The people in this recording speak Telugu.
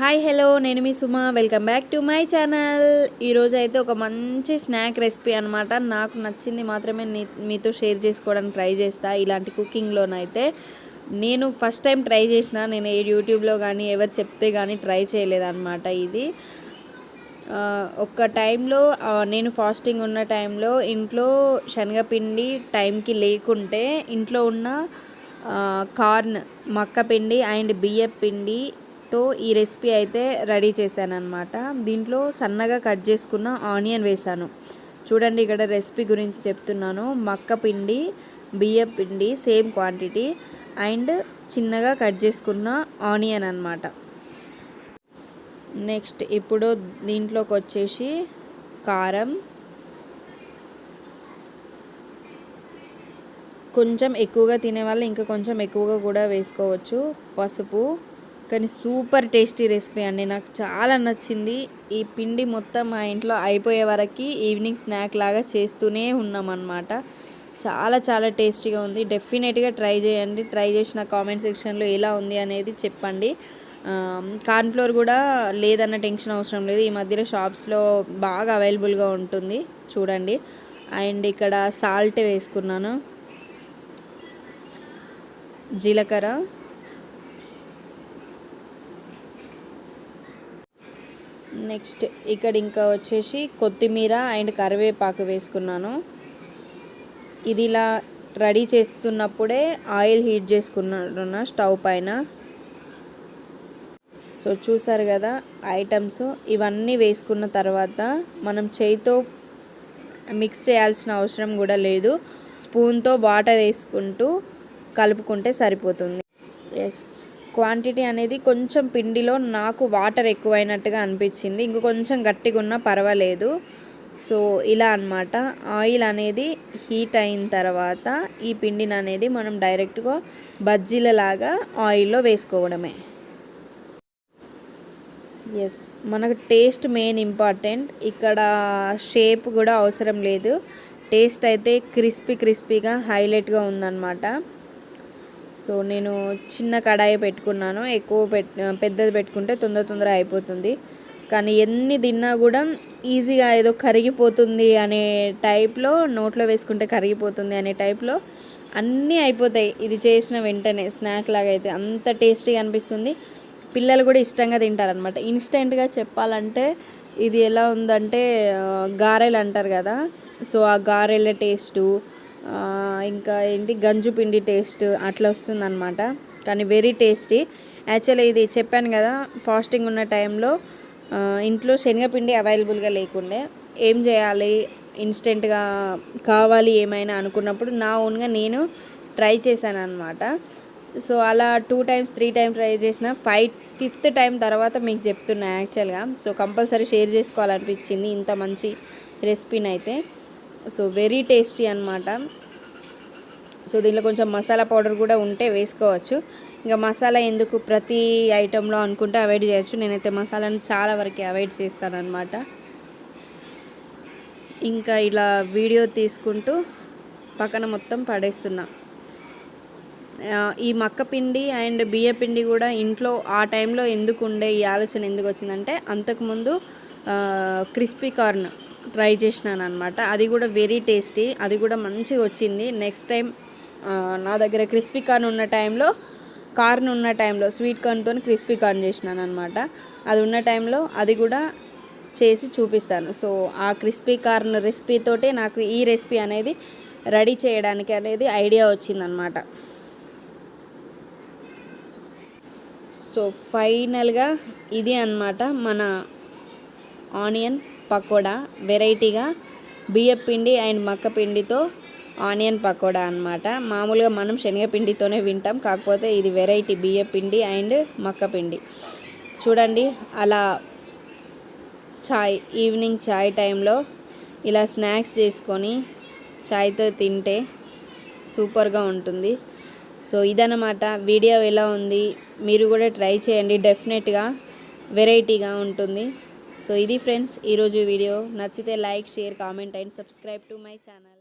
హాయ్ హలో నేను మీ Suma welcome back to my channel. ఈరోజు అయితే ఒక మంచి స్నాక్ రెసిపీ అనమాట. నాకు నచ్చింది మాత్రమే మీతో షేర్ చేసుకోవడానికి ట్రై చేస్తా. ఇలాంటి కుకింగ్లోనైతే నేను ఫస్ట్ టైం ట్రై చేసిన. నేను యూట్యూబ్లో కానీ ఎవరు చెప్తే కానీ ట్రై చేయలేదన్నమాట. ఇది ఒక టైంలో నేను ఫాస్టింగ్ ఉన్న టైంలో ఇంట్లో శనగపిండి టైంకి లేకుంటే ఇంట్లో ఉన్న కార్న్ మక్క పిండి అండ్ బియ్యం పిండితో ఈ రెసిపీ అయితే రెడీ చేశానన్నమాట. దీంట్లో సన్నగా కట్ చేసుకున్న ఆనియన్ వేసాను. చూడండి, ఇక్కడ రెసిపీ గురించి చెప్తున్నాను. మక్క పిండి బియ్యం పిండి సేమ్ క్వాంటిటీ అండ్ చిన్నగా కట్ చేసుకున్న ఆనియన్ అన్నమాట. నెక్స్ట్ ఇప్పుడు దీంట్లోకి వచ్చేసి కారం, కొంచెం ఎక్కువగా తినేవాళ్ళు ఇంకా కొంచెం ఎక్కువగా కూడా వేసుకోవచ్చు, పసుపు. కానీ సూపర్ టేస్టీ రెసిపీ అండి, నాకు చాలా నచ్చింది. ఈ పిండి మొత్తం మా ఇంట్లో అయిపోయే వరకు ఈవినింగ్ స్నాక్ లాగా చేస్తూనే ఉన్నామన్నమాట. చాలా చాలా టేస్టీగా ఉంది. డెఫినెట్గా ట్రై చేయండి. ట్రై చేసిన కామెంట్ సెక్షన్లో ఎలా ఉంది అనేది చెప్పండి. కార్న్ఫ్లోర్ కూడా లేదన్న టెన్షన్ అవసరం లేదు. ఈ మధ్యలో షాప్స్లో బాగా అవైలబుల్గా ఉంటుంది, చూడండి. అండ్ ఇక్కడ సాల్ట్ వేసుకున్నాను, జీలకర్ర, నెక్స్ట్ ఇక్కడ ఇంకా వచ్చేసి కొత్తిమీర అండ్ కరివేపాకు వేసుకున్నాను. ఇది ఇలా రెడీ చేస్తున్నప్పుడే ఆయిల్ హీట్ చేసుకున్నాను స్టవ్ పైన. సో చూసారు కదా ఐటమ్స్, ఇవన్నీ వేసుకున్న తర్వాత మనం చేయితో మిక్స్ చేయాల్సిన అవసరం కూడా లేదు. స్పూన్తో వాటర్ వేసుకుంటూ కలుపుకుంటే సరిపోతుంది. ఎస్, క్వాంటిటీ అనేది కొంచెం పిండిలో నాకు వాటర్ ఎక్కువైనట్టుగా అనిపించింది. ఇంక కొంచెం గట్టిగా ఉన్నా పర్వాలేదు. సో ఇలా అన్నమాట. ఆయిల్ అనేది హీట్ అయిన తర్వాత ఈ పిండిని అనేది మనం డైరెక్ట్గా బజ్జీలలాగా ఆయిల్లో వేసుకోవడమే. ఎస్, మనకు టేస్ట్ మెయిన్ ఇంపార్టెంట్. ఇక్కడ షేప్ కూడా అవసరం లేదు. టేస్ట్ అయితే క్రిస్పీగా హైలైట్గా ఉందన్నమాట. సో నేను చిన్న కడాయి పెట్టుకున్నాను. ఎక్కువ పెద్దది పెట్టుకుంటే తొందర అయిపోతుంది. కానీ ఎన్ని తిన్నా కూడా ఈజీగా ఏదో కరిగిపోతుంది అనే టైప్లో, నోట్లో వేసుకుంటే కరిగిపోతుంది అనే టైప్లో అన్నీ అయిపోతాయి ఇది చేసిన వెంటనే. స్నాక్ లాగా అయితే అంత టేస్టీగా అనిపిస్తుంది. పిల్లలు కూడా ఇష్టంగా తింటారనమాట. ఇన్స్టెంట్గా చెప్పాలంటే ఇది ఎలా ఉందంటే గారెలు అంటారు కదా, సో ఆ గారెల టేస్టు, ఇంకా ఏంటి గంజు పిండి టేస్ట్ అట్లా వస్తుందన్నమాట. కానీ వెరీ టేస్టీ. యాక్చువల్లీ ఇది చెప్పాను కదా, ఫాస్టింగ్ ఉన్న టైంలో ఇంట్లో శనగపిండి అవైలబుల్గా లేకుండే ఏం చేయాలి, ఇన్స్టెంట్గా కావాలి ఏమైనా అనుకున్నప్పుడు నా ఓన్గా నేను ట్రై చేశాను అనమాట. సో అలా 2 times 3 times ట్రై చేసిన 5th టైం తర్వాత మీకు చెప్తున్నా యాక్చువల్గా. సో కంపల్సరీ షేర్ చేసుకోవాలనిపించింది ఇంత మంచి రెసిపీని అయితే. సో వెరీ టేస్టీ అనమాట. సో దీంట్లో కొంచెం మసాలా పౌడర్ కూడా ఉంటే వేసుకోవచ్చు. ఇంకా మసాలా ఎందుకు ప్రతి ఐటెంలో అనుకుంటే అవాయిడ్ చేయొచ్చు. నేనైతే మసాలాను చాలా వరకు అవాయిడ్ చేస్తానన్నమాట. ఇంకా ఇలా వీడియో తీసుకుంటూ పక్కన మొత్తం పడేస్తున్నా. ఈ మక్క పిండి అండ్ బియ్య పిండి కూడా ఇంట్లో ఆ టైంలో ఎందుకు ఉండే ఈ ఆలోచన ఎందుకు వచ్చిందంటే, అంతకుముందు క్రిస్పీ కార్న్ ట్రై చేసినాను అనమాట. అది కూడా వెరీ టేస్టీ, అది కూడా మంచిగా వచ్చింది. నెక్స్ట్ టైం నా దగ్గర క్రిస్పీ కార్న్ ఉన్న టైంలో స్వీట్ కార్న్తో క్రిస్పీ కార్న్ చేసినాను అనమాట. అది ఉన్న టైంలో అది కూడా చేసి చూపిస్తాను. సో ఆ క్రిస్పీ కార్న్ రెసిపీతోటే నాకు ఈ రెసిపీ అనేది రెడీ చేయడానికి అనేది ఐడియా వచ్చిందనమాట. సో ఫైనల్గా ఇది అన్నమాట మన ఆనియన్ పకోడా. వెరైటీగా బియ్యం పిండి అండ్ మక్క పిండితో ఆనియన్ పకోడా అన్నమాట. మామూలుగా మనం శనగపిండితోనే వింటాం, కాకపోతే ఇది వెరైటీ బియ్యం పిండి అండ్ మక్క పిండి. చూడండి, అలా ఈవినింగ్ చాయ్ టైంలో ఇలా స్నాక్స్ చేసుకొని చాయ్తో తింటే సూపర్గా ఉంటుంది. సో ఇదన్నమాట. వీడియో ఎలా ఉంది మీరు కూడా ట్రై చేయండి, డెఫినెట్గా వెరైటీగా ఉంటుంది. సో ఇది ఫ్రెండ్స్ ఈరోజు వీడియో. నచ్చితే like, share, comment and subscribe to my channel.